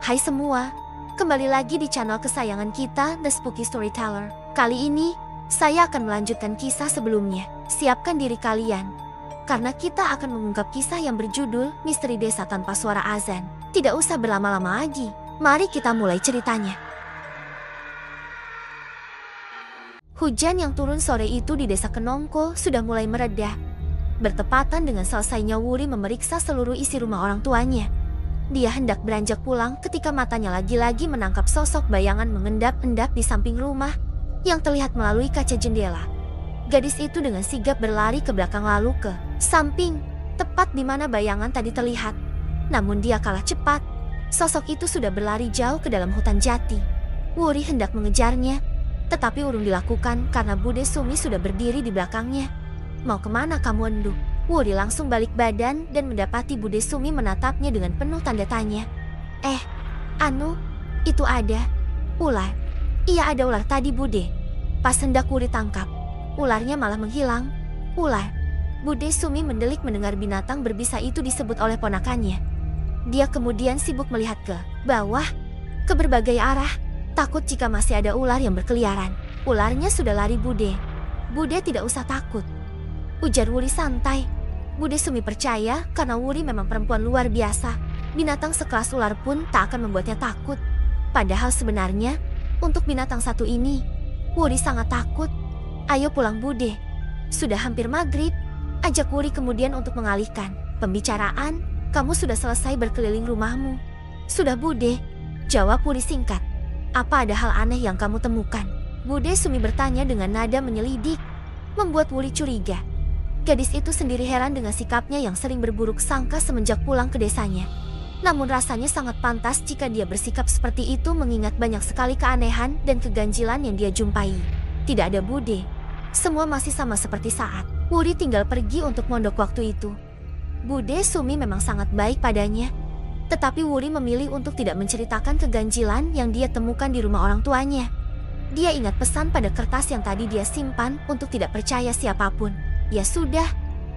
Hai semua, kembali lagi di channel kesayangan kita, The Spooky Storyteller. Kali ini, saya akan melanjutkan kisah sebelumnya. Siapkan diri kalian, karena kita akan mengungkap kisah yang berjudul Misteri Desa Tanpa Suara Azan. Tidak usah berlama-lama lagi, mari kita mulai ceritanya. Hujan yang turun sore itu di desa Kenongko sudah mulai mereda. Bertepatan dengan selesainya Wuri memeriksa seluruh isi rumah orang tuanya. Dia hendak beranjak pulang ketika matanya lagi-lagi menangkap sosok bayangan mengendap-endap di samping rumah yang terlihat melalui kaca jendela. Gadis itu dengan sigap berlari ke belakang lalu ke samping, tepat di mana bayangan tadi terlihat. Namun dia kalah cepat. Sosok itu sudah berlari jauh ke dalam hutan jati. Wuri hendak mengejarnya, tetapi urung dilakukan karena Bude Sumi sudah berdiri di belakangnya. "Mau kemana kamu, Endu?" Wuri langsung balik badan dan mendapati Bude Sumi menatapnya dengan penuh tanda tanya. Itu ada ular." "Iya, ada ular tadi, Bude." Pas hendak Wuri tangkap, ularnya malah menghilang. "Ular?" Bude Sumi mendelik mendengar binatang berbisa itu disebut oleh ponakannya. Dia kemudian sibuk melihat ke bawah, ke berbagai arah, takut jika masih ada ular yang berkeliaran. "Ularnya sudah lari, Bude." "Bude tidak usah takut," ujar Wuri santai. Bude Sumi percaya karena Wuri memang perempuan luar biasa. Binatang sekelas ular pun tak akan membuatnya takut. Padahal sebenarnya, untuk binatang satu ini, Wuri sangat takut. "Ayo pulang, Bude. Sudah hampir maghrib," ajak Wuri kemudian untuk mengalihkan pembicaraan. "Kamu sudah selesai berkeliling rumahmu?" "Sudah, Bude," jawab Wuri singkat. "Apa ada hal aneh yang kamu temukan?" Bude Sumi bertanya dengan nada menyelidik, membuat Wuri curiga. Gadis itu sendiri heran dengan sikapnya yang sering berburuk sangka semenjak pulang ke desanya. Namun rasanya sangat pantas jika dia bersikap seperti itu mengingat banyak sekali keanehan dan keganjilan yang dia jumpai. Tidak ada Bude. Semua masih sama seperti saat Wuri tinggal pergi untuk mondok waktu itu. Bude Sumi memang sangat baik padanya. Tetapi Wuri memilih untuk tidak menceritakan keganjilan yang dia temukan di rumah orang tuanya. Dia ingat pesan pada kertas yang tadi dia simpan untuk tidak percaya siapapun. "Ya sudah,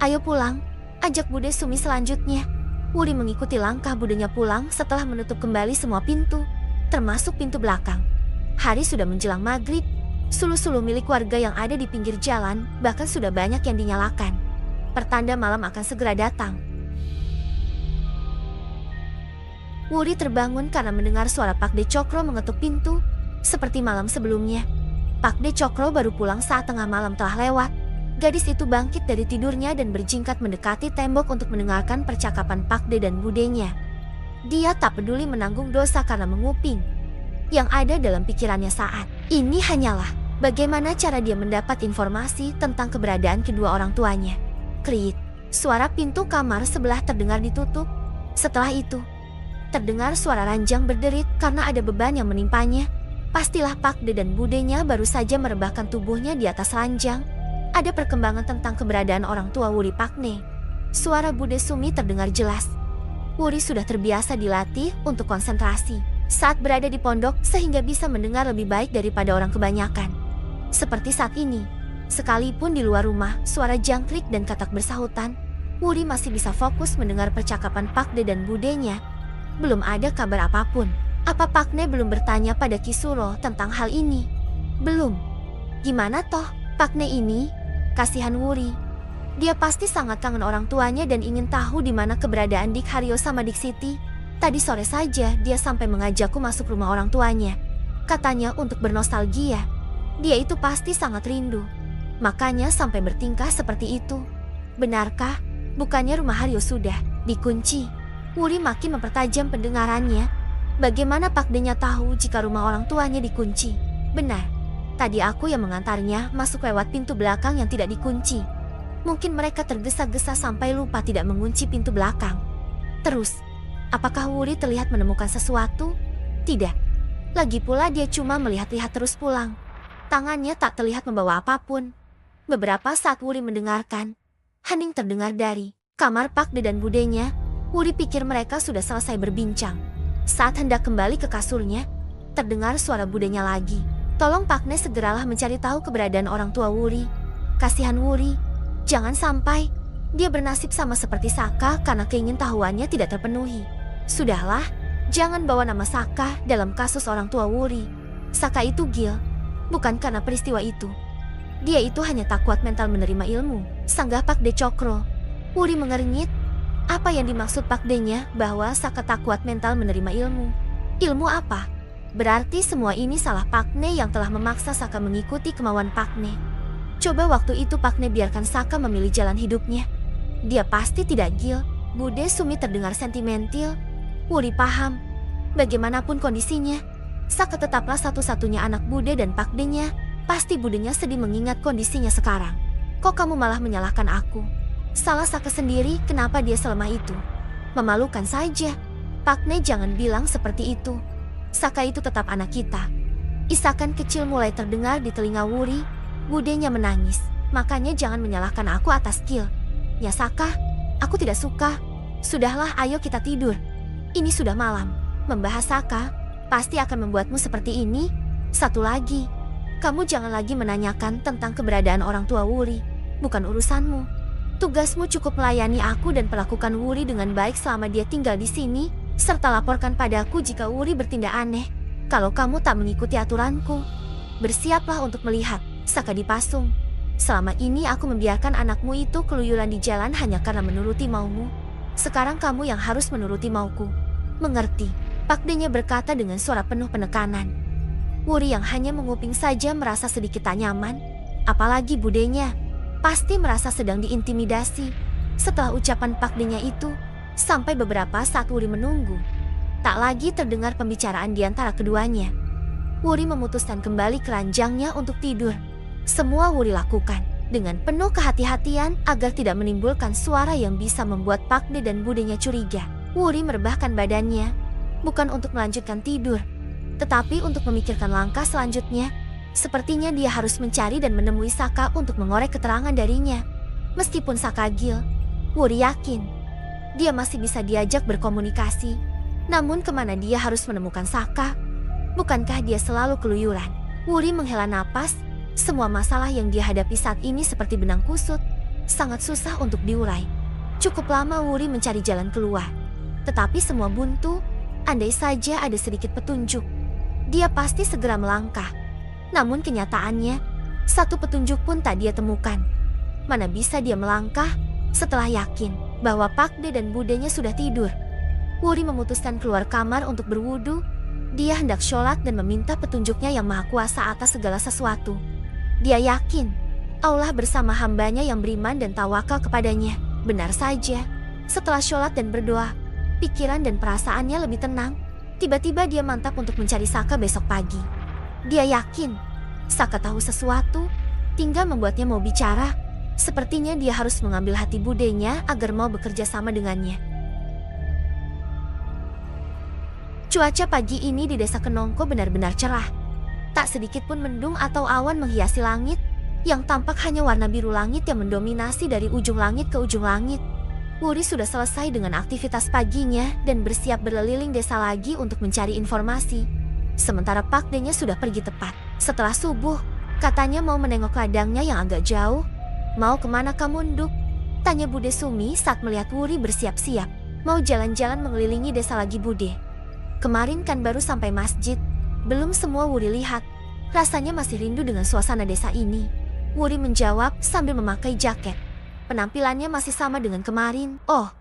ayo pulang," ajak Bude Sumi selanjutnya. Wuri mengikuti langkah budenya pulang setelah menutup kembali semua pintu, termasuk pintu belakang. Hari sudah menjelang maghrib. Sulu-sulu milik warga yang ada di pinggir jalan bahkan sudah banyak yang dinyalakan. Pertanda malam akan segera datang. Wuri terbangun karena mendengar suara Pak De Cokro mengetuk pintu. Seperti malam sebelumnya, Pak De Cokro baru pulang saat tengah malam telah lewat. Gadis itu bangkit dari tidurnya dan berjingkat mendekati tembok untuk mendengarkan percakapan Pak De dan budenya. Dia tak peduli menanggung dosa karena menguping. Yang ada dalam pikirannya saat ini hanyalah bagaimana cara dia mendapat informasi tentang keberadaan kedua orang tuanya. Krit, suara pintu kamar sebelah terdengar ditutup. Setelah itu, terdengar suara ranjang berderit karena ada beban yang menimpanya. Pastilah Pak De dan budenya baru saja merebahkan tubuhnya di atas ranjang. Ada perkembangan tentang keberadaan orang tua Wuri Pakne. Suara Bude Sumi terdengar jelas. Wuri sudah terbiasa dilatih untuk konsentrasi saat berada di pondok sehingga bisa mendengar lebih baik daripada orang kebanyakan. Seperti saat ini, sekalipun di luar rumah suara jangkrik dan katak bersahutan, Wuri masih bisa fokus mendengar percakapan Pak De dan budenya. Belum ada kabar apapun. Apa Pakne belum bertanya pada Kisuro tentang hal ini? Belum. Gimana toh Pakne ini? Kasihan Wuri. Dia pasti sangat kangen orang tuanya dan ingin tahu di mana keberadaan Dik Haryo sama Dik Siti. Tadi sore saja dia sampai mengajakku masuk rumah orang tuanya. Katanya untuk bernostalgia. Dia itu pasti sangat rindu. Makanya sampai bertingkah seperti itu. Benarkah? Bukannya rumah Haryo sudah dikunci? Wuri makin mempertajam pendengarannya. Bagaimana Pak De-nya tahu jika rumah orang tuanya dikunci? Benar. Tadi aku yang mengantarnya masuk lewat pintu belakang yang tidak dikunci. Mungkin mereka tergesa-gesa sampai lupa tidak mengunci pintu belakang. Terus, apakah Wuri terlihat menemukan sesuatu? Tidak. Lagi pula dia cuma melihat-lihat terus pulang. Tangannya tak terlihat membawa apapun. Beberapa saat Wuri mendengarkan, hening terdengar dari kamar Pak De dan budenya. Wuri pikir mereka sudah selesai berbincang. Saat hendak kembali ke kasurnya, terdengar suara budenya lagi. "Tolong Pakne segeralah mencari tahu keberadaan orang tua Wuri. Kasihan Wuri, jangan sampai dia bernasib sama seperti Saka karena keingintahuannya tidak terpenuhi." "Sudahlah, Jangan bawa nama Saka dalam kasus orang tua Wuri. Saka itu gil, bukan karena peristiwa itu. Dia itu hanya tak kuat mental menerima ilmu, sanggah Pak De Cokro. Wuri mengernyit. Apa yang dimaksud Pak De-nya bahwa Saka tak kuat mental menerima ilmu? Ilmu apa? Berarti semua ini salah Pak Ne yang telah memaksa Saka mengikuti kemauan Pak Ne. Coba waktu itu Pak Ne biarkan Saka memilih jalan hidupnya. Dia pasti tidak gil. Bude Sumi terdengar sentimental. Wuri paham. Bagaimanapun kondisinya, Saka tetaplah satu-satunya anak Bude dan Pak De-nya. Pasti Budenya sedih mengingat kondisinya sekarang. Kok kamu malah menyalahkan aku? Salah Saka sendiri, kenapa dia selemah itu? Memalukan saja. Pak Ne jangan bilang seperti itu. Saka itu tetap anak kita. Isakan kecil mulai terdengar di telinga Wuri. Budenya menangis. Makanya jangan menyalahkan aku atas kill. Ya Saka, aku tidak suka. Sudahlah, ayo kita tidur. Ini sudah malam. Membahas Saka pasti akan membuatmu seperti ini. Satu lagi, kamu jangan lagi menanyakan tentang keberadaan orang tua Wuri. Bukan urusanmu. Tugasmu cukup melayani aku dan perlakukan Wuri dengan baik selama dia tinggal di sini, serta laporkan padaku jika Wuri bertindak aneh. Kalau kamu tak mengikuti aturanku, bersiaplah untuk melihat Saka dipasung. Selama ini aku membiarkan anakmu itu keluyuran di jalan hanya karena menuruti maumu. Sekarang kamu yang harus menuruti mauku. Mengerti? Pak De-nya berkata dengan suara penuh penekanan. Wuri yang hanya menguping saja merasa sedikit tak nyaman. Apalagi budenya. Pasti merasa sedang diintimidasi. Setelah ucapan Pak De-nya itu, sampai beberapa saat Wuri menunggu. Tak lagi terdengar pembicaraan di antara keduanya. Wuri memutuskan kembali ke ranjangnya untuk tidur. Semua Wuri lakukan dengan penuh kehati-hatian agar tidak menimbulkan suara yang bisa membuat Pak De dan Budenya curiga. Wuri merebahkan badannya, bukan untuk melanjutkan tidur, tetapi untuk memikirkan langkah selanjutnya. Sepertinya dia harus mencari dan menemui Saka untuk mengorek keterangan darinya. Meskipun Saka gil, Wuri yakin dia masih bisa diajak berkomunikasi. Namun kemana dia harus menemukan Saka? Bukankah dia selalu keluyuran? Wuri menghela napas. Semua masalah yang dia hadapi saat ini seperti benang kusut, sangat susah untuk diurai. Cukup lama Wuri mencari jalan keluar, tetapi semua buntu. Andai saja ada sedikit petunjuk, dia pasti segera melangkah. Namun kenyataannya, satu petunjuk pun tak dia temukan. Mana bisa dia melangkah setelah yakin bahwa Pak De dan Budenya sudah tidur? Wuri memutuskan keluar kamar untuk berwudu. Dia hendak sholat dan meminta petunjuknya yang maha kuasa atas segala sesuatu. Dia yakin Allah bersama hambanya yang beriman dan tawakal kepadanya. Benar saja, setelah sholat dan berdoa, pikiran dan perasaannya lebih tenang. Tiba-tiba dia mantap untuk mencari Saka besok pagi. Dia yakin Saka tahu sesuatu, tinggal membuatnya mau bicara. Sepertinya dia harus mengambil hati Budenya agar mau bekerja sama dengannya. Cuaca pagi ini di desa Kenongko benar-benar cerah. Tak sedikit pun mendung atau awan menghiasi langit. Yang tampak hanya warna biru langit yang mendominasi dari ujung langit ke ujung langit. Wuri sudah selesai dengan aktivitas paginya dan bersiap berkeliling desa lagi untuk mencari informasi. Sementara Pak De-nya sudah pergi tepat setelah subuh. Katanya mau menengok ladangnya yang agak jauh. Mau kemana kamu, Nduk? Tanya Bude Sumi saat melihat Wuri bersiap-siap. Mau jalan-jalan mengelilingi desa lagi, Bude. Kemarin kan baru sampai masjid. Belum semua Wuri lihat. Rasanya masih rindu dengan suasana desa ini. Wuri menjawab sambil memakai jaket. Penampilannya masih sama dengan kemarin. Oh,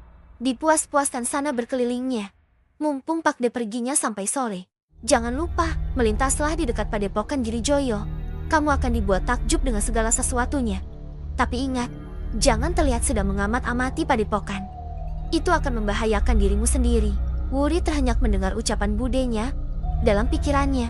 dipuas-puaskan sana berkelilingnya. Mumpung Pak De perginya sampai sore. Jangan lupa, melintaslah di dekat Padepokan Girijoyo. Kamu akan dibuat takjub dengan segala sesuatunya. Tapi ingat, jangan terlihat sedang mengamat-amati Padepokan. Itu akan membahayakan dirimu sendiri. Wuri terhenyak mendengar ucapan Budenya. Dalam pikirannya,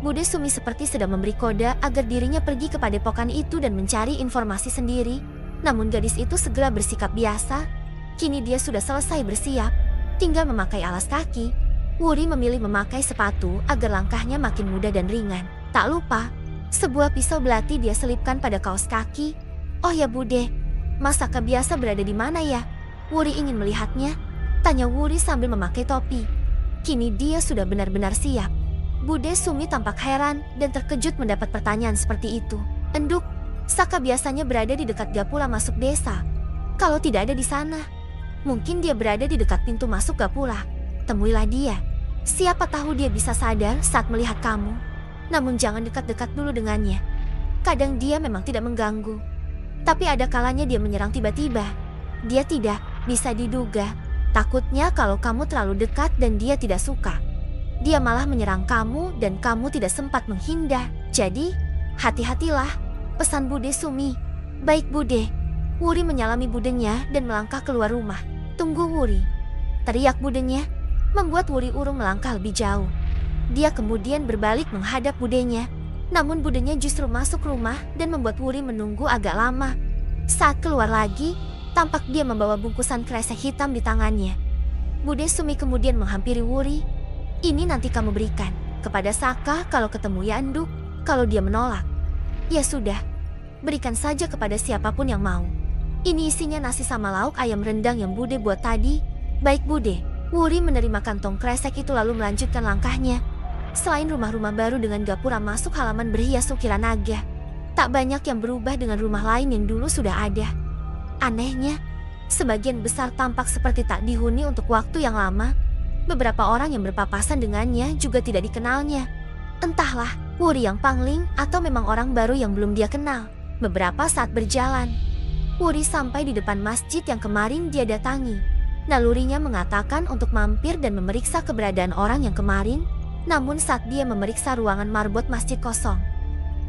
Bude Sumi seperti sedang memberi kode agar dirinya pergi ke Padepokan itu dan mencari informasi sendiri. Namun gadis itu segera bersikap biasa. Kini dia sudah selesai bersiap, tinggal memakai alas kaki. Wuri memilih memakai sepatu agar langkahnya makin mudah dan ringan. Tak lupa, sebuah pisau belati dia selipkan pada kaos kaki. Oh ya Bude, Mas Saka biasa berada di mana ya? Wuri ingin melihatnya. Tanya Wuri sambil memakai topi. Kini dia sudah benar-benar siap. Bude Sumi tampak heran dan terkejut mendapat pertanyaan seperti itu. Enduk, Saka biasanya berada di dekat gapula masuk desa. Kalau tidak ada di sana, mungkin dia berada di dekat pintu masuk gapula. Temuilah dia. Siapa tahu dia bisa sadar saat melihat kamu. Namun jangan dekat-dekat dulu dengannya. Kadang dia memang tidak mengganggu. Tapi ada kalanya dia menyerang tiba-tiba. Dia tidak bisa diduga. Takutnya kalau kamu terlalu dekat dan dia tidak suka. Dia malah menyerang kamu dan kamu tidak sempat menghindar. Jadi, hati-hatilah, pesan Bude Sumi. Baik Bude. Wuri menyalami budenya dan melangkah keluar rumah. Tunggu Wuri. Teriak budenya, membuat Wuri urung melangkah lebih jauh. Dia kemudian berbalik menghadap budenya. Namun budenya justru masuk rumah dan membuat Wuri menunggu agak lama. Saat keluar lagi, tampak dia membawa bungkusan kresek hitam di tangannya. Bude Sumi kemudian menghampiri Wuri. Ini nanti kamu berikan kepada Saka kalau ketemu Yanduk. Kalau dia menolak, ya sudah, berikan saja kepada siapapun yang mau. Ini isinya nasi sama lauk ayam rendang yang Bude buat tadi. Baik Bude. Wuri menerima kantong kresek itu lalu melanjutkan langkahnya. Selain rumah-rumah baru dengan gapura masuk halaman berhias ukiran naga, tak banyak yang berubah dengan rumah lain yang dulu sudah ada. Anehnya, sebagian besar tampak seperti tak dihuni untuk waktu yang lama. Beberapa orang yang berpapasan dengannya juga tidak dikenalnya. Entahlah, Wuri yang pangling atau memang orang baru yang belum dia kenal. Beberapa saat berjalan, Wuri sampai di depan masjid yang kemarin dia datangi. Nalurinya mengatakan untuk mampir dan memeriksa keberadaan orang yang kemarin. Namun saat dia memeriksa ruangan marbot masjid kosong,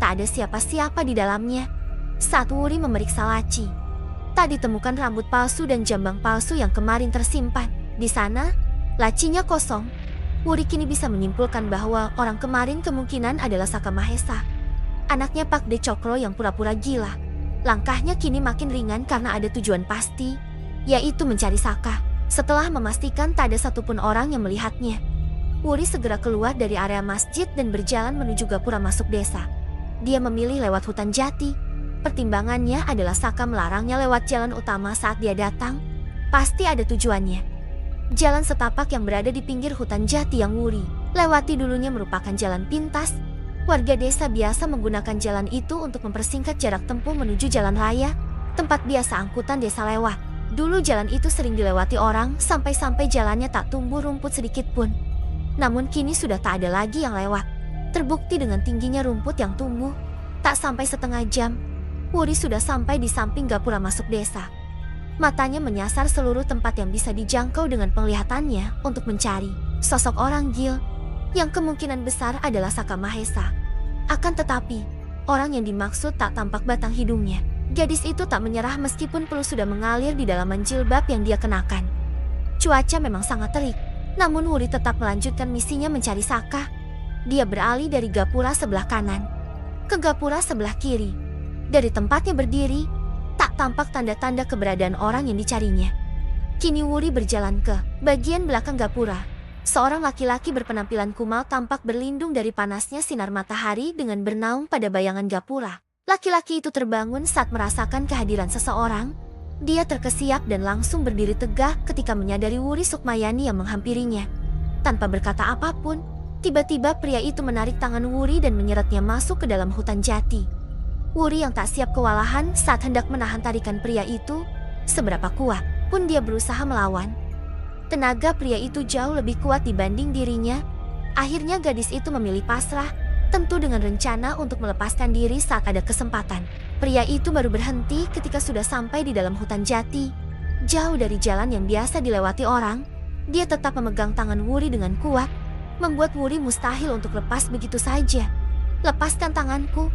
tak ada siapa-siapa di dalamnya. Saat Wuri memeriksa laci, tak ditemukan rambut palsu dan jambang palsu yang kemarin tersimpan. Di sana, lacinya kosong. Wuri kini bisa menyimpulkan bahwa orang kemarin kemungkinan adalah Saka Mahesa, anaknya Pak De Cokro yang pura-pura gila. Langkahnya kini makin ringan karena ada tujuan pasti, yaitu mencari Saka. Setelah memastikan tak ada satupun orang yang melihatnya, Wuri segera keluar dari area masjid dan berjalan menuju gapura masuk desa. Dia memilih lewat hutan jati. Pertimbangannya adalah Saka melarangnya lewat jalan utama saat dia datang. Pasti ada tujuannya. Jalan setapak yang berada di pinggir hutan jati yang Wuri lewati dulunya merupakan jalan pintas. Warga desa biasa menggunakan jalan itu untuk mempersingkat jarak tempuh menuju jalan raya, tempat biasa angkutan desa lewat. Dulu jalan itu sering dilewati orang sampai-sampai jalannya tak tumbuh rumput sedikit pun. Namun kini sudah tak ada lagi yang lewat. Terbukti dengan tingginya rumput yang tumbuh, tak sampai setengah jam, Wuri sudah sampai di samping gapura masuk desa. Matanya menyasar seluruh tempat yang bisa dijangkau dengan penglihatannya untuk mencari sosok orang Gil, yang kemungkinan besar adalah Saka Mahesa. Akan tetapi, orang yang dimaksud tak tampak batang hidungnya. Gadis itu tak menyerah meskipun peluh sudah mengalir di dalaman jilbab yang dia kenakan. Cuaca memang sangat terik, namun Wuri tetap melanjutkan misinya mencari Saka. Dia beralih dari gapura sebelah kanan ke gapura sebelah kiri. Dari tempatnya berdiri, tak tampak tanda-tanda keberadaan orang yang dicarinya. Kini Wuri berjalan ke bagian belakang gapura. Seorang laki-laki berpenampilan kumal tampak berlindung dari panasnya sinar matahari dengan bernaung pada bayangan gapura. Laki-laki itu terbangun saat merasakan kehadiran seseorang. Dia terkesiap dan langsung berdiri tegak ketika menyadari Wuri Sukmayani yang menghampirinya. Tanpa berkata apapun, tiba-tiba pria itu menarik tangan Wuri dan menyeretnya masuk ke dalam hutan jati. Wuri yang tak siap kewalahan saat hendak menahan tarikan pria itu, seberapa kuat pun dia berusaha melawan. Tenaga pria itu jauh lebih kuat dibanding dirinya. Akhirnya gadis itu memilih pasrah, tentu dengan rencana untuk melepaskan diri saat ada kesempatan. Pria itu baru berhenti ketika sudah sampai di dalam hutan jati. Jauh dari jalan yang biasa dilewati orang, dia tetap memegang tangan Wuri dengan kuat, membuat Wuri mustahil untuk lepas begitu saja. "Lepaskan tanganku,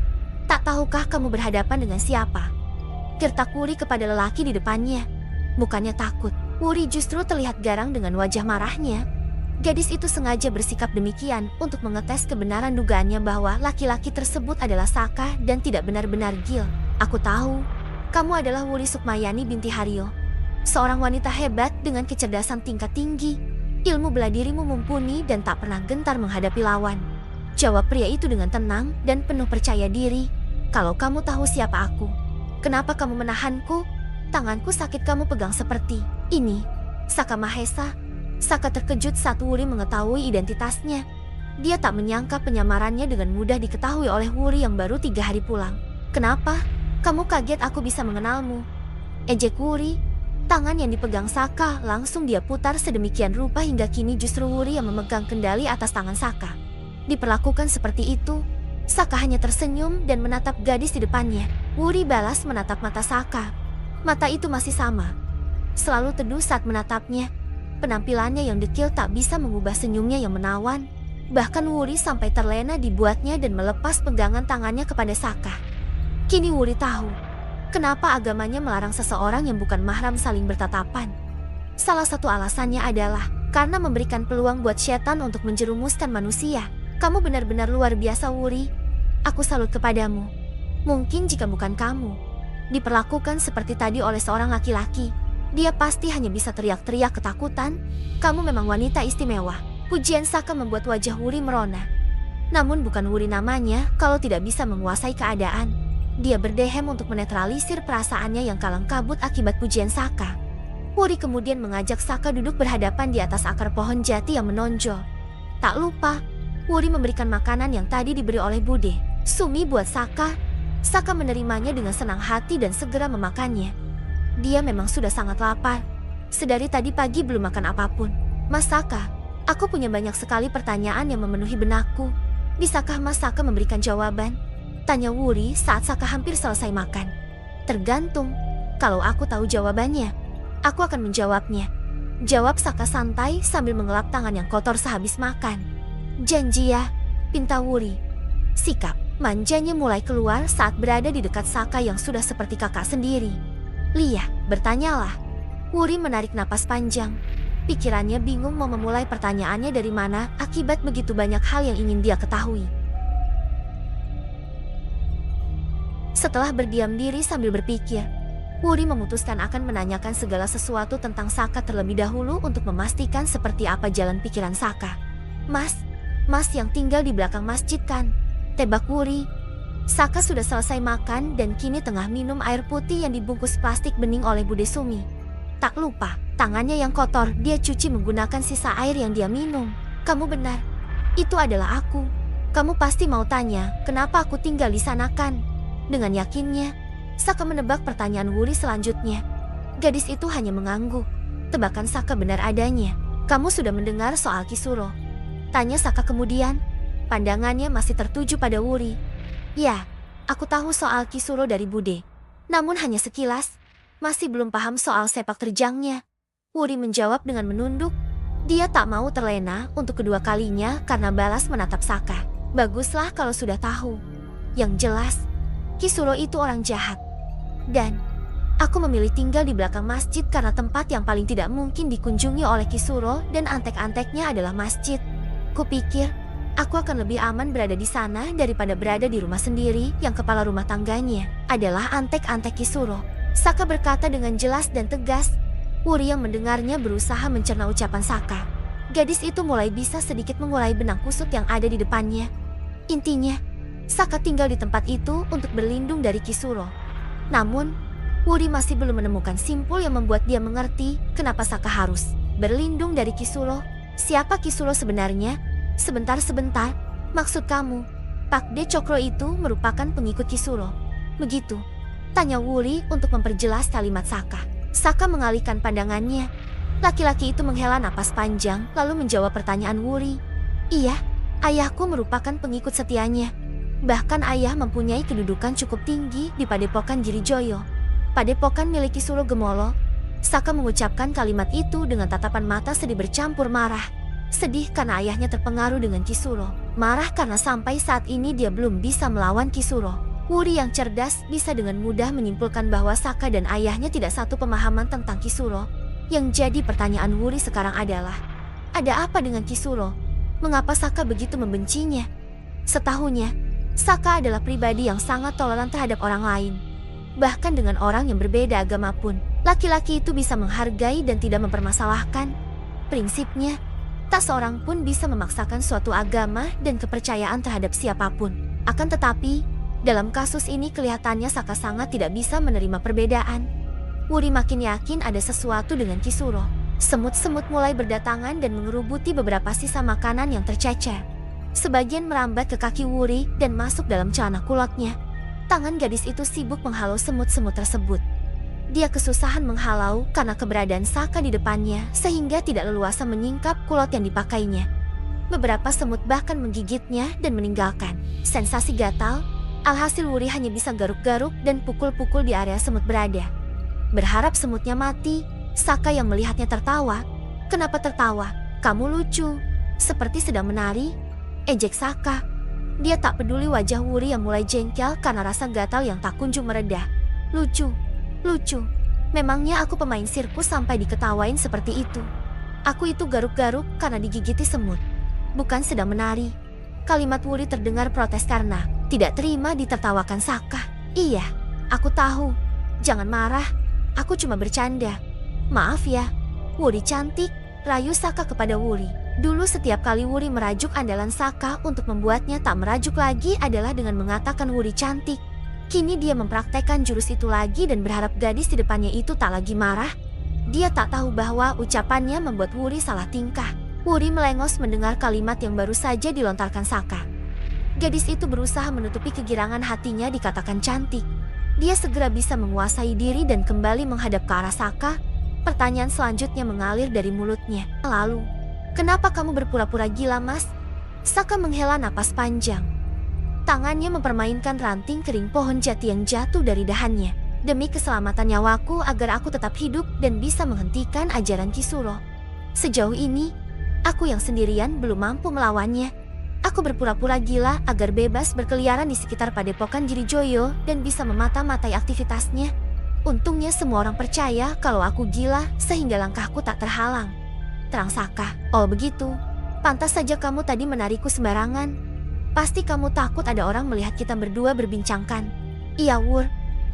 tak tahukah kamu berhadapan dengan siapa?" Gertak Wuri kepada lelaki di depannya. Bukannya takut, Wuri justru terlihat garang dengan wajah marahnya. Gadis itu sengaja bersikap demikian untuk mengetes kebenaran dugaannya bahwa laki-laki tersebut adalah Saka dan tidak benar-benar Gil. "Aku tahu, kamu adalah Wuri Sukmayani binti Haryo. Seorang wanita hebat dengan kecerdasan tingkat tinggi. Ilmu bela dirimu mumpuni dan tak pernah gentar menghadapi lawan," jawab pria itu dengan tenang dan penuh percaya diri. "Kalau kamu tahu siapa aku, kenapa kamu menahanku? Tanganku sakit kamu pegang seperti ini." Saka Mahesa. Saka terkejut saat Wuri mengetahui identitasnya. Dia tak menyangka penyamarannya dengan mudah diketahui oleh Wuri yang baru 3 hari pulang. "Kenapa? Kamu kaget aku bisa mengenalmu?" ejek Wuri. Tangan yang dipegang Saka langsung dia putar sedemikian rupa hingga kini justru Wuri yang memegang kendali atas tangan Saka. Diperlakukan seperti itu, Saka hanya tersenyum dan menatap gadis di depannya. Wuri balas menatap mata Saka. Mata itu masih sama, selalu teduh saat menatapnya. Penampilannya yang dekil tak bisa mengubah senyumnya yang menawan. Bahkan Wuri sampai terlena dibuatnya dan melepas pegangan tangannya kepada Saka. Kini Wuri tahu kenapa agamanya melarang seseorang yang bukan mahram saling bertatapan. Salah satu alasannya adalah karena memberikan peluang buat setan untuk menjerumuskan manusia. Kamu benar-benar luar biasa, Wuri. Aku salut kepadamu. Mungkin jika bukan kamu diperlakukan seperti tadi oleh seorang laki-laki, dia pasti hanya bisa teriak-teriak ketakutan. Kamu memang wanita istimewa. Pujian Saka membuat wajah Wuri merona. Namun bukan Wuri namanya kalau tidak bisa menguasai keadaan. Dia berdehem untuk menetralisir perasaannya yang kalang kabut akibat pujian Saka. Wuri kemudian mengajak Saka duduk berhadapan di atas akar pohon jati yang menonjol. Tak lupa, Wuri memberikan makanan yang tadi diberi oleh Bude Sumi buat Saka. Saka menerimanya dengan senang hati dan segera memakannya. Dia memang sudah sangat lapar. Sedari tadi pagi belum makan apapun. Mas Saka, aku punya banyak sekali pertanyaan yang memenuhi benakku. Bisakah Mas Saka memberikan jawaban? Tanya Wuri saat Saka hampir selesai makan. Tergantung. Kalau aku tahu jawabannya, aku akan menjawabnya. Jawab Saka santai sambil mengelap tangan yang kotor sehabis makan. Janji ya, pinta Wuri. Sikap manjanya mulai keluar saat berada di dekat Saka yang sudah seperti kakak sendiri. Lia, bertanyalah. Wuri menarik napas panjang. Pikirannya bingung mau memulai pertanyaannya dari mana akibat begitu banyak hal yang ingin dia ketahui. Setelah berdiam diri sambil berpikir, Wuri memutuskan akan menanyakan segala sesuatu tentang Saka terlebih dahulu untuk memastikan seperti apa jalan pikiran Saka. Mas yang tinggal di belakang masjid kan? Tebak Wuri. Saka sudah selesai makan dan kini tengah minum air putih yang dibungkus plastik bening oleh Bude Sumi. Tak lupa, tangannya yang kotor dia cuci menggunakan sisa air yang dia minum. Kamu benar, itu adalah aku. Kamu pasti mau tanya, kenapa aku tinggal di sana kan? Dengan yakinnya, Saka menebak pertanyaan Wuri selanjutnya. Gadis itu hanya mengangguk. Tebakan Saka benar adanya. Kamu sudah mendengar soal Kisuro? Tanya Saka kemudian. Pandangannya masih tertuju pada Wuri. Ya, aku tahu soal Kisuro dari Bude. Namun hanya sekilas. Masih belum paham soal sepak terjangnya. Wuri menjawab dengan menunduk. Dia tak mau terlena untuk kedua kalinya karena balas menatap Saka. Baguslah kalau sudah tahu. Yang jelas, Kisuro itu orang jahat. Dan aku memilih tinggal di belakang masjid karena tempat yang paling tidak mungkin dikunjungi oleh Kisuro dan antek-anteknya adalah masjid. Kupikir, aku akan lebih aman berada di sana daripada berada di rumah sendiri yang kepala rumah tangganya adalah antek-antek Kisuro. Saka berkata dengan jelas dan tegas. Wuri yang mendengarnya berusaha mencerna ucapan Saka. Gadis itu mulai bisa sedikit mengurai benang kusut yang ada di depannya. Intinya, Saka tinggal di tempat itu untuk berlindung dari Kisuro. Namun, Wuri masih belum menemukan simpul yang membuat dia mengerti kenapa Saka harus berlindung dari Kisuro. Siapa Kisuro sebenarnya? Sebentar, maksud kamu, Pak De Cokro itu merupakan pengikut Kisuro. Begitu? Tanya Wuri untuk memperjelas kalimat Saka. Saka mengalihkan pandangannya. Laki-laki itu menghela napas panjang lalu menjawab pertanyaan Wuri. Iya, ayahku merupakan pengikut setianya. Bahkan ayah mempunyai kedudukan cukup tinggi di Padepokan Girijoyo. Padepokan milik Kisuro Gemolo. Saka mengucapkan kalimat itu dengan tatapan mata sedih bercampur marah. Sedih karena ayahnya terpengaruh dengan Kisuro. Marah karena sampai saat ini dia belum bisa melawan Kisuro. Wuri yang cerdas bisa dengan mudah menyimpulkan bahwa Saka dan ayahnya tidak satu pemahaman tentang Kisuro. Yang jadi pertanyaan Wuri sekarang adalah, ada apa dengan Kisuro? Mengapa Saka begitu membencinya? Setahunya, Saka adalah pribadi yang sangat toleran terhadap orang lain. Bahkan dengan orang yang berbeda agama pun, laki-laki itu bisa menghargai dan tidak mempermasalahkan. Prinsipnya, tak seorang pun bisa memaksakan suatu agama dan kepercayaan terhadap siapapun. Akan tetapi, dalam kasus ini kelihatannya Saka sangat tidak bisa menerima perbedaan. Wuri makin yakin ada sesuatu dengan Kisuro. Semut-semut mulai berdatangan dan mengerubuti beberapa sisa makanan yang tercecer. Sebagian merambat ke kaki Wuri dan masuk dalam celana kulotnya. Tangan gadis itu sibuk menghalau semut-semut tersebut. Dia kesusahan menghalau karena keberadaan Saka di depannya sehingga tidak leluasa menyingkap kulot yang dipakainya. Beberapa semut bahkan menggigitnya dan meninggalkan sensasi gatal. Alhasil Wuri hanya bisa garuk-garuk dan pukul-pukul di area semut berada. Berharap semutnya mati, Saka yang melihatnya tertawa. "Kenapa tertawa? Kamu lucu. Seperti sedang menari," ejek Saka. Dia tak peduli wajah Wuri yang mulai jengkel karena rasa gatal yang tak kunjung mereda. "Lucu. Lucu. Memangnya aku pemain sirkus sampai diketawain seperti itu? Aku itu garuk-garuk karena digigiti semut, bukan sedang menari." Kalimat Wuri terdengar protes karena tidak terima ditertawakan Saka. "Iya, aku tahu. Jangan marah. Aku cuma bercanda. Maaf ya, Wuri cantik," rayu Saka kepada Wuri. Dulu setiap kali Wuri merajuk andalan Saka untuk membuatnya tak merajuk lagi adalah dengan mengatakan Wuri cantik. Kini dia mempraktekkan jurus itu lagi dan berharap gadis di depannya itu tak lagi marah. Dia tak tahu bahwa ucapannya membuat Wuri salah tingkah. Wuri melengos mendengar kalimat yang baru saja dilontarkan Saka. Gadis itu berusaha menutupi kegirangan hatinya dikatakan cantik. Dia segera bisa menguasai diri dan kembali menghadap ke arah Saka. Pertanyaan selanjutnya mengalir dari mulutnya. "Lalu, kenapa kamu berpura-pura gila, Mas?" Saka menghela napas panjang. Tangannya mempermainkan ranting kering pohon jati yang jatuh dari dahannya. "Demi keselamatan nyawaku agar aku tetap hidup dan bisa menghentikan ajaran Kisuro. Sejauh ini, aku yang sendirian belum mampu melawannya. Aku berpura-pura gila agar bebas berkeliaran di sekitar Padepokan Girijoyo dan bisa memata-matai aktivitasnya. Untungnya semua orang percaya kalau aku gila sehingga langkahku tak terhalang," terang Saka. "Oh begitu, pantas saja kamu tadi menariku sembarangan. Pasti kamu takut ada orang melihat kita berdua berbincangkan." "Iya Wur,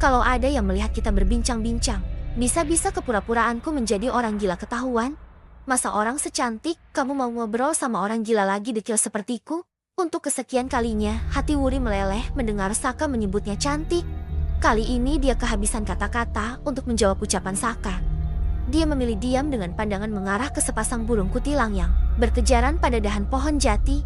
kalau ada yang melihat kita berbincang-bincang, bisa-bisa kepura-puraanku menjadi orang gila ketahuan. Masa orang secantik kamu mau ngobrol sama orang gila lagi dekil sepertiku?" Untuk kesekian kalinya, hati Wuri meleleh mendengar Saka menyebutnya cantik. Kali ini dia kehabisan kata-kata untuk menjawab ucapan Saka. Dia memilih diam dengan pandangan mengarah ke sepasang burung kutilang yang berkejaran pada dahan pohon jati.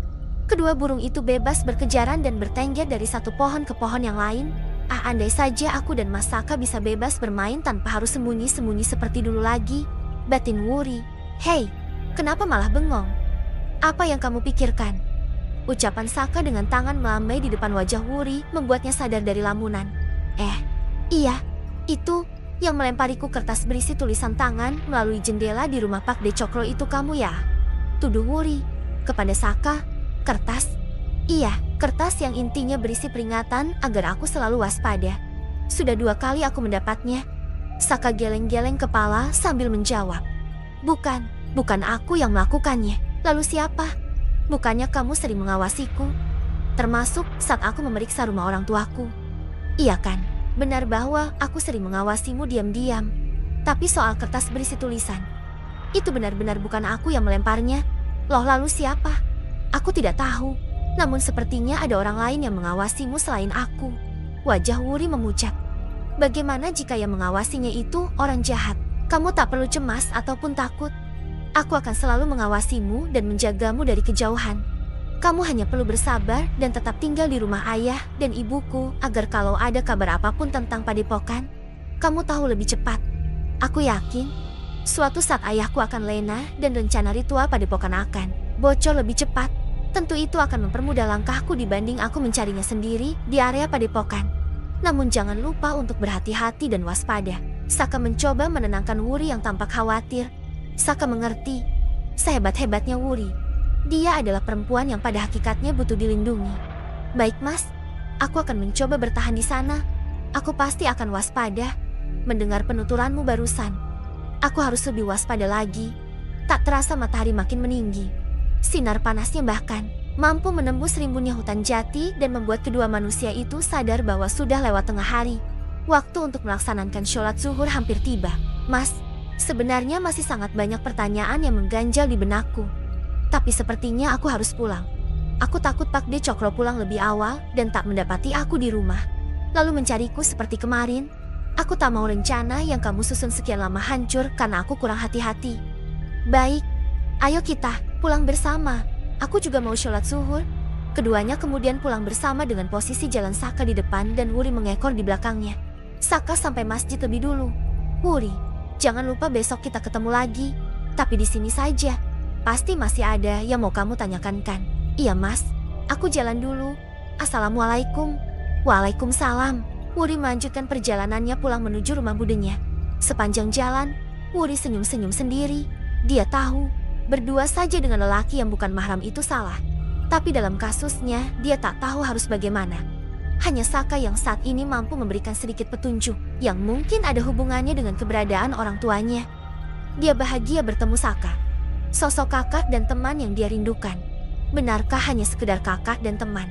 Kedua burung itu bebas berkejaran dan bertengger dari satu pohon ke pohon yang lain. Andai saja aku dan Mas Saka bisa bebas bermain tanpa harus sembunyi-sembunyi seperti dulu lagi," batin Wuri. "Hei, kenapa malah bengong? Apa yang kamu pikirkan?" Ucapan Saka dengan tangan melambai di depan wajah Wuri membuatnya sadar dari lamunan. Iya, itu yang melempariku kertas berisi tulisan tangan melalui jendela di rumah Pak De Cokro itu kamu ya?" tuduh Wuri. Kepada Saka, "Kertas? Iya, kertas yang intinya berisi peringatan agar aku selalu waspada. Sudah 2 kali aku mendapatnya." Saka geleng-geleng kepala sambil menjawab. Bukan aku yang melakukannya. Lalu siapa? Bukannya kamu sering mengawasiku? Termasuk saat aku memeriksa rumah orang tuaku. Iya kan? Benar bahwa aku sering mengawasimu diam-diam. Tapi soal kertas berisi tulisan, itu benar-benar bukan aku yang melemparnya. Loh lalu siapa? Aku tidak tahu. Namun sepertinya ada orang lain yang mengawasimu selain aku. Wajah Wuri memucat. Bagaimana jika yang mengawasinya itu orang jahat? Kamu tak perlu cemas ataupun takut. Aku akan selalu mengawasimu dan menjagamu dari kejauhan. Kamu hanya perlu bersabar dan tetap tinggal di rumah ayah dan ibuku agar kalau ada kabar apapun tentang Padepokan, kamu tahu lebih cepat. Aku yakin suatu saat ayahku akan lena dan rencana ritual Padepokan akan bocor lebih cepat. Tentu itu akan mempermudah langkahku dibanding aku mencarinya sendiri di area Padepokan. Namun jangan lupa untuk berhati-hati dan waspada. Saka mencoba menenangkan Wuri yang tampak khawatir. Saka mengerti. Sehebat-hebatnya Wuri, dia adalah perempuan yang pada hakikatnya butuh dilindungi. Baik Mas, aku akan mencoba bertahan di sana. Aku pasti akan waspada. Mendengar penuturanmu barusan, aku harus lebih waspada lagi. Tak terasa matahari makin meninggi. Sinar panasnya bahkan mampu menembus rimbunnya hutan jati dan membuat kedua manusia itu sadar bahwa sudah lewat tengah hari. Waktu untuk melaksanakan sholat zuhur hampir tiba. Mas, sebenarnya masih sangat banyak pertanyaan yang mengganjal di benakku. Tapi sepertinya aku harus pulang. Aku takut Pak De Cokro pulang lebih awal dan tak mendapati aku di rumah, lalu mencariku seperti kemarin. Aku tak mau rencana yang kamu susun sekian lama hancur karena aku kurang hati-hati. Baik, ayo kita pulang bersama. Aku juga mau sholat zuhur. Keduanya kemudian pulang bersama dengan posisi jalan Saka di depan dan Wuri mengekor di belakangnya. Saka sampai masjid lebih dulu. Wuri, jangan lupa besok kita ketemu lagi. Tapi di sini saja. Pasti masih ada yang mau kamu tanyakan kan? Iya mas, aku jalan dulu. Assalamualaikum. Waalaikumsalam. Wuri melanjutkan perjalanannya pulang menuju rumah budenya. Sepanjang jalan, Wuri senyum-senyum sendiri. Dia tahu, berdua saja dengan lelaki yang bukan mahram itu salah. Tapi dalam kasusnya, dia tak tahu harus bagaimana. Hanya Saka yang saat ini mampu memberikan sedikit petunjuk yang mungkin ada hubungannya dengan keberadaan orang tuanya. Dia bahagia bertemu Saka, sosok kakak dan teman yang dia rindukan. Benarkah hanya sekedar kakak dan teman?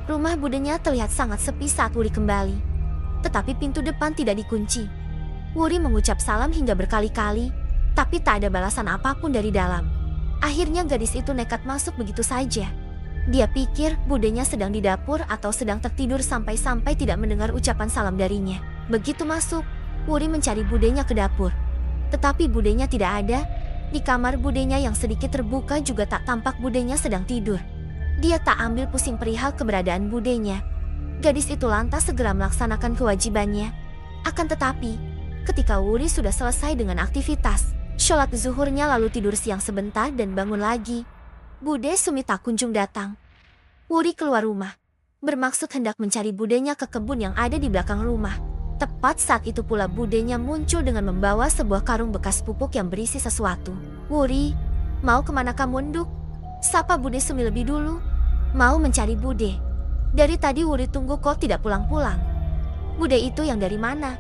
Rumah budenya terlihat sangat sepi saat Wuri kembali. Tetapi pintu depan tidak dikunci. Wuri mengucap salam hingga berkali-kali, tapi tak ada balasan apapun dari dalam. Akhirnya gadis itu nekat masuk begitu saja. Dia pikir budenya sedang di dapur atau sedang tertidur sampai-sampai tidak mendengar ucapan salam darinya. Begitu masuk, Wuri mencari budenya ke dapur. Tetapi budenya tidak ada. Di kamar budenya yang sedikit terbuka juga tak tampak budenya sedang tidur. Dia tak ambil pusing perihal keberadaan budenya. Gadis itu lantas segera melaksanakan kewajibannya. Akan tetapi, ketika Wuri sudah selesai dengan aktivitas, sholat zuhurnya lalu tidur siang sebentar dan bangun lagi, Bude Sumi tak kunjung datang. Wuri keluar rumah, bermaksud hendak mencari budenya ke kebun yang ada di belakang rumah. Tepat saat itu pula budenya muncul dengan membawa sebuah karung bekas pupuk yang berisi sesuatu. Wuri, mau kemana kamu nduk? Sapa Bude Sumi lebih dulu. Mau mencari Bude. Dari tadi Wuri tunggu kok tidak pulang-pulang. Bude itu yang dari mana?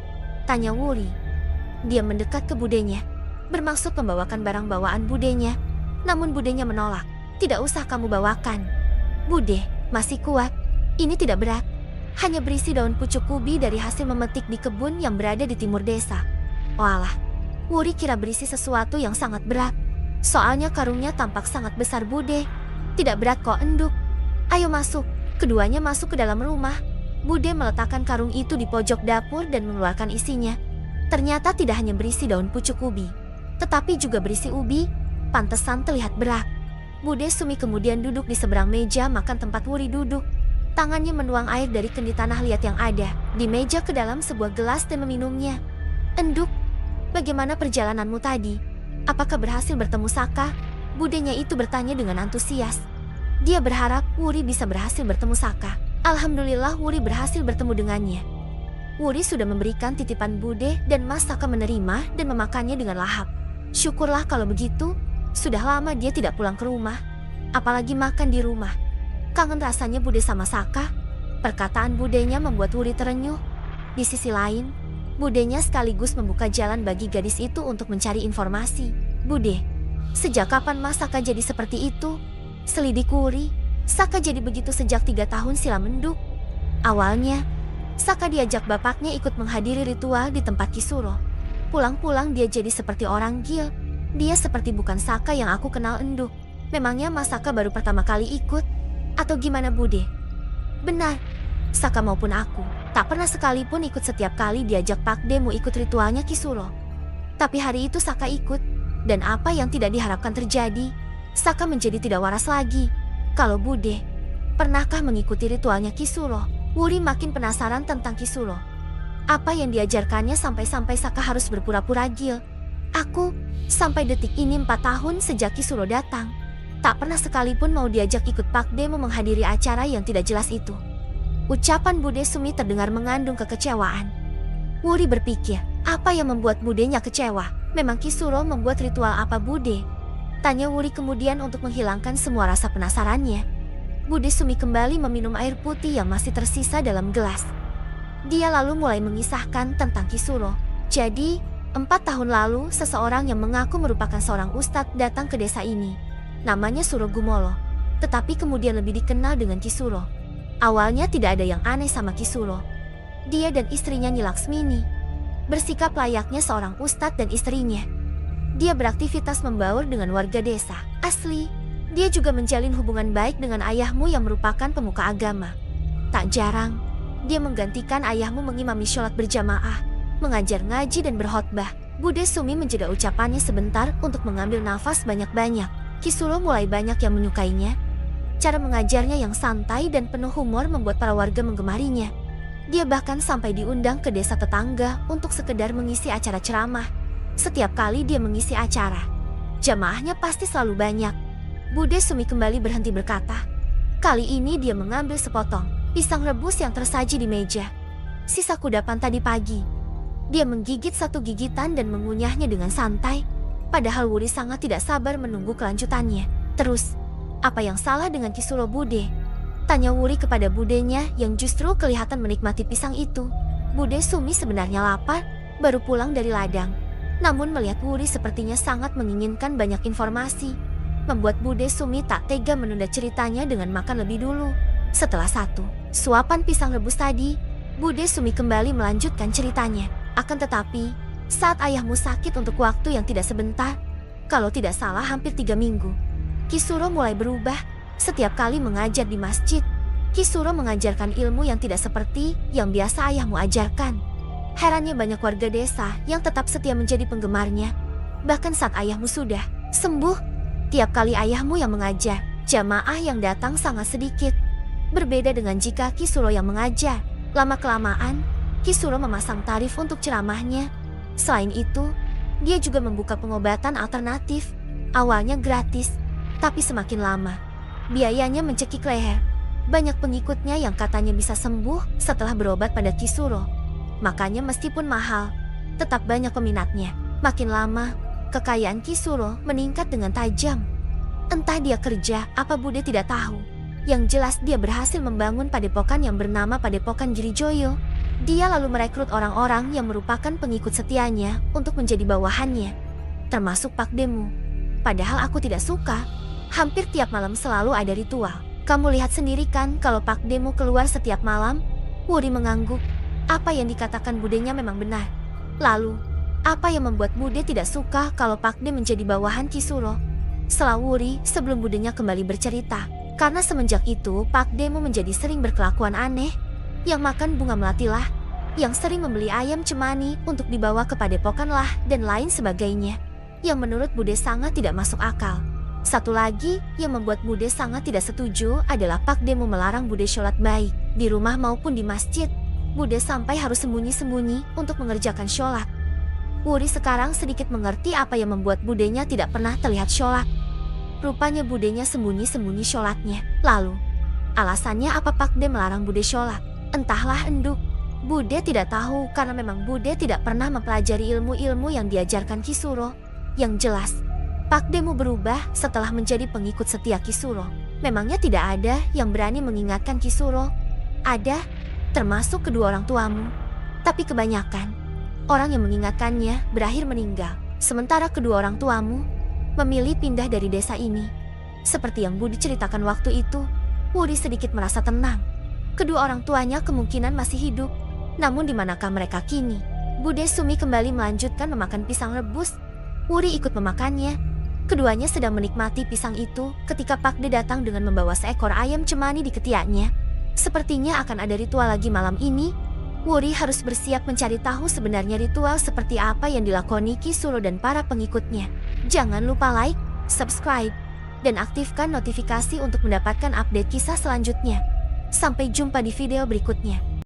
Tanya Wuri. Dia mendekat ke budenya, bermaksud membawakan barang bawaan budenya. Namun budenya menolak. Tidak usah kamu bawakan. Bude, masih kuat. Ini tidak berat. Hanya berisi daun pucuk ubi dari hasil memetik di kebun yang berada di timur desa. Walah, Wuri kira berisi sesuatu yang sangat berat. Soalnya karungnya tampak sangat besar Bude. Tidak berat kok enduk. Ayo masuk. Keduanya masuk ke dalam rumah. Bude meletakkan karung itu di pojok dapur dan mengeluarkan isinya. Ternyata tidak hanya berisi daun pucuk ubi, tetapi juga berisi ubi. Pantesan terlihat berat. Bude Sumi kemudian duduk di seberang meja makan tempat Wuri duduk. Tangannya menuang air dari kendi tanah liat yang ada di meja ke dalam sebuah gelas dan meminumnya. Enduk, bagaimana perjalananmu tadi? Apakah berhasil bertemu Saka? Budenya itu bertanya dengan antusias. Dia berharap Wuri bisa berhasil bertemu Saka. Alhamdulillah Wuri berhasil bertemu dengannya. Wuri sudah memberikan titipan Bude dan Mas Saka menerima dan memakannya dengan lahap. Syukurlah kalau begitu. Sudah lama dia tidak pulang ke rumah, apalagi makan di rumah. Kangen rasanya Bude sama Saka. Perkataan budenya membuat Wuri terenyuh. Di sisi lain, budenya sekaligus membuka jalan bagi gadis itu untuk mencari informasi. Bude, sejak kapan Mas Saka jadi seperti itu? Selidik Wuri, Saka jadi begitu sejak 3 tahun silam enduk. Awalnya, Saka diajak bapaknya ikut menghadiri ritual di tempat Kisuro. Pulang-pulang dia jadi seperti orang gil. Dia seperti bukan Saka yang aku kenal enduk. Memangnya Mas Saka baru pertama kali ikut? Atau gimana Bude? Benar, Saka maupun aku tak pernah sekalipun ikut setiap kali diajak Pak Demu ikut ritualnya Kisuro. Tapi hari itu Saka ikut, dan apa yang tidak diharapkan terjadi. Saka menjadi tidak waras lagi. Kalau Bude, pernahkah mengikuti ritualnya Kisuro? Wuri makin penasaran tentang Kisuro. Apa yang diajarkannya sampai-sampai Saka harus berpura-pura gil? Aku, sampai detik ini 4 tahun sejak Kisuro datang, tak pernah sekalipun mau diajak ikut Pak Demo menghadiri acara yang tidak jelas itu. Ucapan Bude Sumi terdengar mengandung kekecewaan. Wuri berpikir, apa yang membuat budenya kecewa? Memang Kisuro membuat ritual apa Bude? Tanya Wuri kemudian untuk menghilangkan semua rasa penasarannya. Bude Sumi kembali meminum air putih yang masih tersisa dalam gelas. Dia lalu mulai mengisahkan tentang Kisuro. Jadi, 4 tahun lalu seseorang yang mengaku merupakan seorang ustadz datang ke desa ini. Namanya Suro Gumolo, tetapi kemudian lebih dikenal dengan Kisuro. Awalnya tidak ada yang aneh sama Kisuro. Dia dan istrinya Nyi Laksmini bersikap layaknya seorang ustadz dan istrinya. Dia beraktivitas membaur dengan warga desa asli. Dia juga menjalin hubungan baik dengan ayahmu yang merupakan pemuka agama. Tak jarang, dia menggantikan ayahmu mengimami sholat berjamaah, mengajar ngaji dan berkhotbah. Bude Sumi menjeda ucapannya sebentar untuk mengambil nafas banyak-banyak. Kisuro mulai banyak yang menyukainya. Cara mengajarnya yang santai dan penuh humor membuat para warga menggemarinya. Dia bahkan sampai diundang ke desa tetangga untuk sekedar mengisi acara ceramah. Setiap kali dia mengisi acara, jamaahnya pasti selalu banyak. Bude Sumi kembali berhenti berkata. Kali ini dia mengambil sepotong pisang rebus yang tersaji di meja. Sisa kudapan tadi pagi. Dia menggigit satu gigitan dan mengunyahnya dengan santai. Padahal Wuri sangat tidak sabar menunggu kelanjutannya. Terus, apa yang salah dengan Kisuro Bude? Tanya Wuri kepada budenya yang justru kelihatan menikmati pisang itu. Bude Sumi sebenarnya lapar, baru pulang dari ladang. Namun melihat Wuri sepertinya sangat menginginkan banyak informasi, membuat Bude Sumi tak tega menunda ceritanya dengan makan lebih dulu. Setelah satu suapan pisang rebus tadi, Bude Sumi kembali melanjutkan ceritanya. Akan tetapi, saat ayahmu sakit untuk waktu yang tidak sebentar, kalau tidak salah hampir 3 minggu, Kisuro mulai berubah. Setiap kali mengajar di masjid, Kisuro mengajarkan ilmu yang tidak seperti yang biasa ayahmu ajarkan. Herannya banyak warga desa yang tetap setia menjadi penggemarnya. Bahkan saat ayahmu sudah sembuh, tiap kali ayahmu yang mengajar, jamaah yang datang sangat sedikit. Berbeda dengan jika Kisuro yang mengajar, lama-kelamaan, Kisuro memasang tarif untuk ceramahnya. Selain itu, dia juga membuka pengobatan alternatif. Awalnya gratis, tapi semakin lama, biayanya mencekik leher. Banyak pengikutnya yang katanya bisa sembuh setelah berobat pada Kisuro. Makanya meskipun mahal, tetap banyak peminatnya. Makin lama, kekayaan Kisuro meningkat dengan tajam. Entah dia kerja apa Bude tidak tahu. Yang jelas dia berhasil membangun padepokan yang bernama Padepokan Girijoyo. Dia lalu merekrut orang-orang yang merupakan pengikut setianya untuk menjadi bawahannya, termasuk Pak Demu. Padahal aku tidak suka. Hampir tiap malam selalu ada ritual. Kamu lihat sendiri kan kalau Pak Demu keluar setiap malam? Wuri mengangguk. Apa yang dikatakan budenya memang benar. Lalu, apa yang membuat Bude tidak suka kalau Pak De menjadi bawahan Kisuro? Setelah Wuri sebelum budenya kembali bercerita. Karena semenjak itu Pak Demu menjadi sering berkelakuan aneh. Yang makan bunga melati lah, yang sering membeli ayam cemani untuk dibawa ke padepokan lah, dan lain sebagainya. Yang menurut Bude sangat tidak masuk akal. Satu lagi yang membuat Bude sangat tidak setuju adalah Pak Demu melarang Bude sholat baik di rumah maupun di masjid. Bude sampai harus sembunyi-sembunyi untuk mengerjakan sholat. Wuri sekarang sedikit mengerti apa yang membuat budenya tidak pernah terlihat sholat. Rupanya budenya sembunyi-sembunyi sholatnya. Lalu, alasannya apa Pak De melarang Bude sholat? Entahlah enduk. Bude tidak tahu karena memang Bude tidak pernah mempelajari ilmu-ilmu yang diajarkan Kisuro. Yang jelas, Pak Demu berubah setelah menjadi pengikut setia Kisuro. Memangnya tidak ada yang berani mengingatkan Kisuro? Ada, termasuk kedua orang tuamu. Tapi kebanyakan orang yang mengingatkannya berakhir meninggal. Sementara kedua orang tuamu memilih pindah dari desa ini. Seperti yang Budi ceritakan waktu itu, Wuri sedikit merasa tenang. Kedua orang tuanya kemungkinan masih hidup. Namun di manakah mereka kini? Bude Sumi kembali melanjutkan memakan pisang rebus. Wuri ikut memakannya. Keduanya sedang menikmati pisang itu ketika Pak De datang dengan membawa seekor ayam cemani di ketiaknya. Sepertinya akan ada ritual lagi malam ini. Wuri harus bersiap mencari tahu sebenarnya ritual seperti apa yang dilakoni Kisuro dan para pengikutnya. Jangan lupa like, subscribe, dan aktifkan notifikasi untuk mendapatkan update kisah selanjutnya. Sampai jumpa di video berikutnya.